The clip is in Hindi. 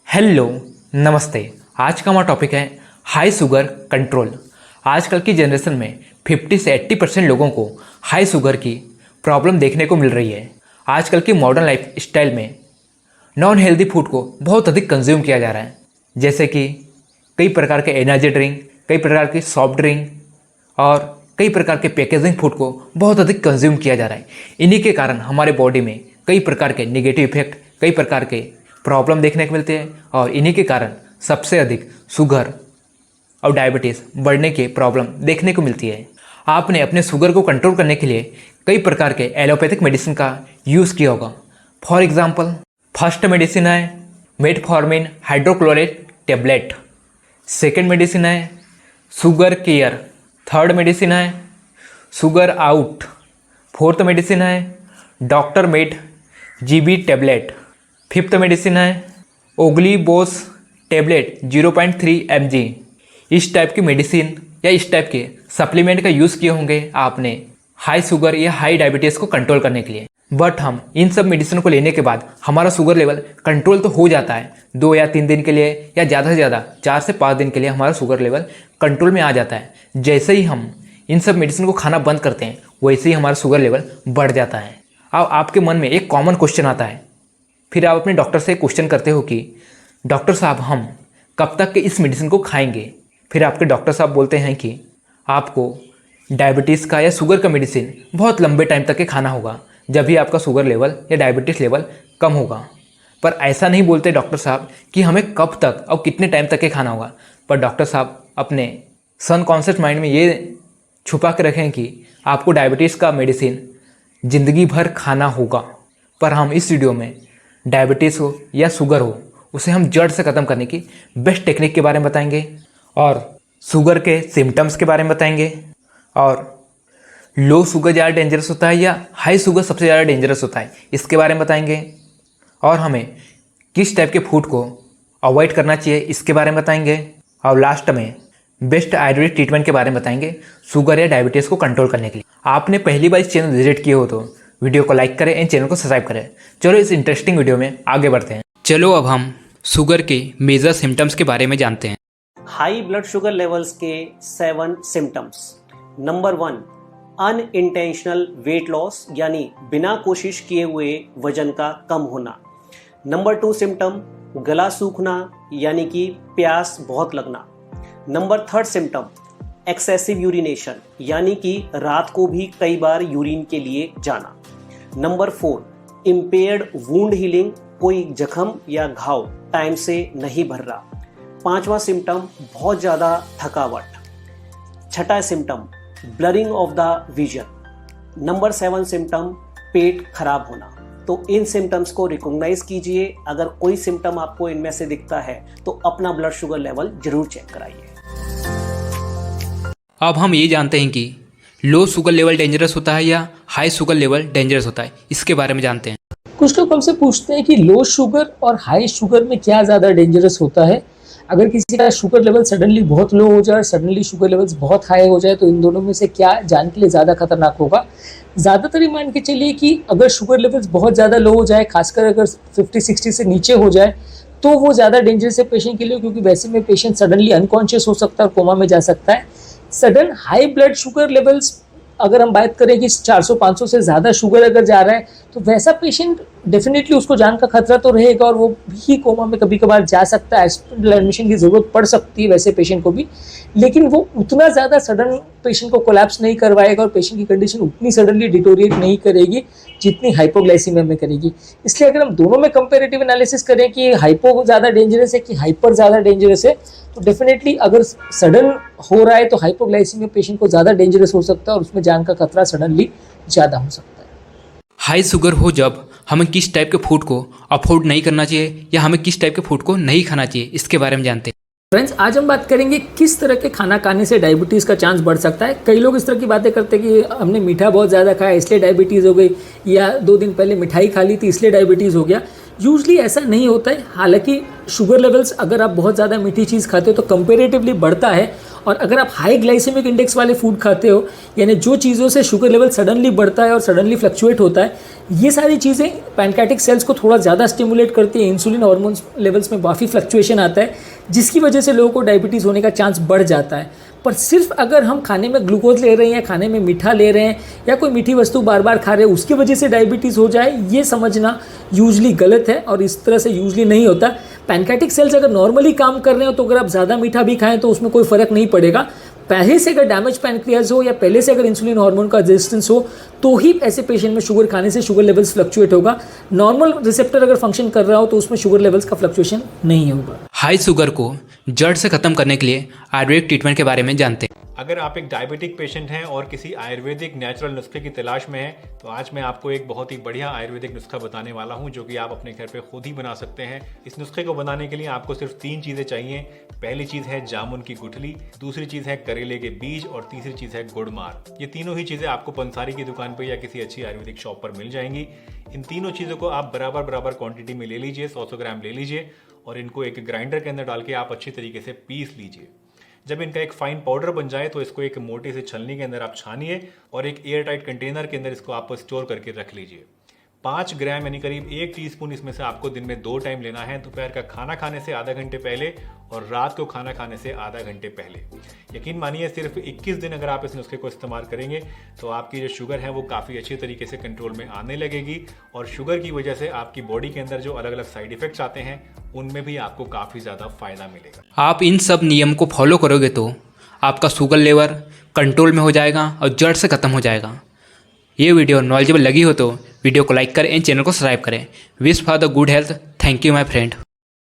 हेलो, नमस्ते। आज का हमारा टॉपिक है हाई शुगर कंट्रोल। आजकल की जनरेशन में 50 से 80% लोगों को हाई शुगर की प्रॉब्लम देखने को मिल रही है। आजकल की मॉडर्न लाइफ स्टाइल में नॉन हेल्दी फूड को बहुत अधिक कंज्यूम किया जा रहा है, जैसे कि कई प्रकार के एनर्जी ड्रिंक, कई प्रकार की सॉफ्ट ड्रिंक और कई प्रकार के पैकेजिंग फूड को बहुत अधिक कंज्यूम किया जा रहा है। इन्हीं के कारण हमारे बॉडी में कई प्रकार के नेगेटिव इफेक्ट, कई प्रकार के प्रॉब्लम देखने को मिलते हैं और इन्हीं के कारण सबसे अधिक शुगर और डायबिटीज़ बढ़ने की प्रॉब्लम देखने को मिलती है। आपने अपने शुगर को कंट्रोल करने के लिए कई प्रकार के एलोपैथिक मेडिसिन का यूज़ किया होगा। फॉर एग्जांपल, फर्स्ट मेडिसिन है metformin hydrochloride tablet. Second medicine है शुगर केयर। थर्ड मेडिसिन है शुगर आउट। फोर्थ मेडिसिन है doctor made GB tablet. Fifth medicine है ओगली बोस टेबलेट 0.3 mg। इस टाइप की मेडिसिन या इस टाइप के सप्लीमेंट का यूज़ किए होंगे आपने हाई शुगर या हाई डायबिटीज़ को कंट्रोल करने के लिए। बट हम इन सब मेडिसिन को लेने के बाद हमारा शुगर लेवल कंट्रोल तो हो जाता है 2 या 3 दिन के लिए, या ज़्यादा से ज़्यादा 4 से 5 दिन के लिए हमारा शुगर लेवल कंट्रोल में आ जाता है। जैसे ही हम इन सब मेडिसिन को खाना बंद करते हैं वैसे ही हमारा शुगर लेवल बढ़ जाता है। अब आपके मन में एक कॉमन क्वेश्चन आता है, फिर आप अपने डॉक्टर से क्वेश्चन करते हो कि डॉक्टर साहब हम कब तक के इस मेडिसिन को खाएंगे। फिर आपके डॉक्टर साहब बोलते हैं कि आपको डायबिटीज़ का या शुगर का मेडिसिन बहुत लंबे टाइम तक के खाना होगा, जब भी आपका शुगर लेवल या डायबिटीज़ लेवल कम होगा। पर ऐसा नहीं बोलते डॉक्टर साहब कि हमें कब तक और कितने टाइम तक के खाना होगा, पर डॉक्टर साहब अपने सबकॉन्शियस माइंड में ये छुपा के रखें कि आपको डायबिटीज़ का मेडिसिन ज़िंदगी भर खाना होगा। पर हम इस वीडियो में डायबिटीज़ हो या शुगर हो, उसे हम जड़ से ख़त्म करने की बेस्ट टेक्निक के बारे में बताएंगे और शुगर के सिम्टम्स के बारे में बताएंगे और लो शुगर ज़्यादा डेंजरस होता है या हाई शुगर सबसे ज़्यादा डेंजरस होता है इसके बारे में बताएंगे और हमें किस टाइप के फूड को अवॉइड करना चाहिए इसके बारे में बताएंगे और लास्ट में बेस्ट आयुर्वेदिक ट्रीटमेंट के बारे में बताएंगे शुगर या डायबिटीज़ को कंट्रोल करने के लिए। आपने पहली बार इस चैनल विजिट किए हो तो वीडियो को लाइक करें एंड चैनल को सब्सक्राइब करें। चलो इस इंटरेस्टिंग वीडियो में आगे बढ़ते हैं। चलो अब हम शुगर के मेजर सिम्टम्स के बारे में जानते हैं। हाई ब्लड शुगर लेवल्स के 7 symptoms. Number 1, unintentional weight loss, यानी बिना कोशिश किए हुए वजन का कम होना। नंबर 2 सिम्टम, गला सूखना यानी कि प्यास बहुत लगना। नंबर 3 सिम्टम, एक्सेसिव यूरिनेशन यानी कि रात को भी कई बार यूरिन के लिए जाना। नंबर 4, इम्पेयर्ड वुंड हीलिंग, कोई जख्म या घाव टाइम से नहीं भर रहा। 5वां सिम्टम, बहुत ज़्यादा थकावट। 6ठा symptom, blurring of the vision. Number 7 symptom, पेट खराब होना। तो इन सिम्टम्स को रिकॉग्नाइज कीजिए। अगर कोई सिम्टम आपको इनमें से दिखता है तो अपना ब्लड शुगर लेवल जरूर चेक कराइए। अब हम ये जानते हैं कि लो शुगर लेवल डेंजरस होता है या हाई शुगर लेवल डेंजरस होता है, इसके बारे में जानते हैं। कुछ लोग हमसे पूछते हैं कि लो शुगर और हाई शुगर में क्या ज़्यादा डेंजरस होता है। अगर किसी का शुगर लेवल सडनली बहुत लो हो जाए, सडनली शुगर लेवल्स बहुत हाई हो जाए, तो इन दोनों में से क्या जान के लिए ज़्यादा खतरनाक होगा। ज़्यादातर ये मान के चलिए कि अगर शुगर लेवल्स बहुत ज़्यादा लो हो जाए, खासकर अगर 50-60 से नीचे हो जाए, तो वो ज़्यादा डेंजरस है पेशेंट के लिए, क्योंकि वैसे में पेशेंट सडनली अनकॉन्शियस हो सकता है और कोमा में जा सकता है। Sudden high blood sugar levels अगर हम बात करें कि 400-500 से ज़्यादा शुगर अगर जा रहा है, तो वैसा पेशेंट डेफिनेटली उसको जान का खतरा तो रहेगा और वो भी कोमा में कभी कभार जा सकता है। हॉस्पिटल एडमिशन की ज़रूरत पड़ सकती है वैसे पेशेंट को भी, लेकिन वो उतना ज़्यादा सडन पेशेंट को कोलैप्स नहीं करवाएगा और पेशेंट की कंडीशन उतनी सडनली डिटोरिएट नहीं करेगी जितनी हाइपोग्लाइसीमिया में करेगी। इसलिए अगर हम दोनों में कंपेरेटिव एनालिसिस करें कि हाइपो ज़्यादा डेंजरस है कि हाइपर ज़्यादा डेंजरस है, तो डेफिनेटली अगर सडन हो रहा है तो हाइपोग्लाइसीमिया पेशेंट को ज़्यादा डेंजरस हो सकता है और उसमें जान का खतरा सडनली ज़्यादा हो सकता है। हाई शुगर हो जब हमें किस टाइप के फूड को अफोर्ड नहीं करना चाहिए या हमें किस टाइप के फूड को नहीं खाना चाहिए, इसके बारे में जानते हैं। फ्रेंड्स, आज हम बात करेंगे किस तरह के खाना खाने से डायबिटीज़ का चांस बढ़ सकता है। कई लोग इस तरह की बातें करते हैं कि हमने मीठा बहुत ज़्यादा खाया इसलिए डायबिटीज़ हो गई, या 2 दिन पहले मिठाई खा ली थी इसलिए डायबिटीज़ हो गया। यूजली ऐसा नहीं होता है। हालांकि शुगर लेवल्स अगर आप बहुत ज़्यादा मीठी चीज़ खाते हो तो कंपेरेटिवली बढ़ता है, और अगर आप हाई ग्लाइसेमिक इंडेक्स वाले फूड खाते हो, यानी जो चीज़ों से शुगर लेवल सडनली बढ़ता है और सडनली फ्लक्चुएट होता है, ये सारी चीज़ें पैनक्रियाटिक सेल्स को थोड़ा ज़्यादा स्टिमुलेट करती है। इंसुलिन हार्मोन्स लेवल्स में काफ़ी फ्लक्चुएशन आता है, जिसकी वजह से लोगों को डायबिटीज़ होने का चांस बढ़ जाता है। पर सिर्फ अगर हम खाने में ग्लूकोज ले रहे हैं, खाने में मीठा ले रहे हैं, या कोई मीठी वस्तु बार बार खा रहे हैं, उसकी वजह से डायबिटीज़ हो जाए, ये समझना यूजली गलत है और इस तरह से यूजली नहीं होता। पैनक्रियाटिक सेल्स अगर नॉर्मली काम कर रहे हो तो अगर आप ज़्यादा मीठा भी खाएं तो उसमें कोई फ़र्क नहीं पड़ेगा। पहले से अगर डैमेज पैनक्रियाज हो या पहले से अगर इंसुलिन हार्मोन का रेजिस्टेंस हो तो ही ऐसे पेशेंट में शुगर खाने से शुगर लेवल्स फ्लक्चुएट होगा। नॉर्मल रिसेप्टर अगर फंक्शन कर रहा हो तो उसमें शुगर लेवल्स का फ्लक्चुएशन नहीं होगा। हाई शुगर को जड़ से ख़त्म करने के लिए आयुर्वेदिक ट्रीटमेंट के बारे में जानते हैं। अगर आप एक डायबिटिक पेशेंट हैं और किसी आयुर्वेदिक नेचुरल नुस्खे की तलाश में हैं, तो आज मैं आपको एक बहुत ही बढ़िया आयुर्वेदिक नुस्खा बताने वाला हूं, जो कि आप अपने घर पे खुद ही बना सकते हैं। इस नुस्खे को बनाने के लिए आपको सिर्फ 3 चीज़ें चाहिए। पहली चीज़ है जामुन की गुठली, दूसरी चीज़ है करेले के बीज और तीसरी चीज़ है गुड़मार। ये तीनों ही चीज़ें आपको पंसारी की दुकान पर या किसी अच्छी आयुर्वेदिक शॉप पर मिल जाएंगी। इन तीनों चीज़ों को आप बराबर क्वांटिटी में ले लीजिए, 100 ग्राम ले लीजिए और इनको एक ग्राइंडर के अंदर डाल के आप अच्छी तरीके से पीस लीजिए। जब इनका एक फाइन पाउडर बन जाए तो इसको एक मोटी से छलनी के अंदर आप छानिए और एक एयर टाइट कंटेनर के अंदर इसको आप स्टोर करके रख लीजिए। 5 ग्राम यानी करीब 1 टीस्पून इसमें से आपको दिन में 2 टाइम लेना है, दोपहर का खाना खाने से आधा घंटे पहले और रात को खाना खाने से आधा घंटे पहले। यकीन मानिए सिर्फ 21 दिन अगर आप इस नुस्खे को इस्तेमाल करेंगे तो आपकी जो शुगर है वो काफ़ी अच्छी तरीके से कंट्रोल में आने लगेगी और शुगर की वजह से आपकी बॉडी के अंदर जो अलग अलग साइड इफेक्ट्स आते हैं उनमें भी आपको काफ़ी ज़्यादा फायदा मिलेगा। आप इन सब नियम को फॉलो करोगे तो आपका शुगर लेवल कंट्रोल में हो जाएगा और जड़ से ख़त्म हो जाएगा। ये वीडियो नॉलेजेबल लगी हो तो वीडियो को लाइक करें एंड चैनल को सब्सक्राइब करें। Wish for the good health. Thank you my friend.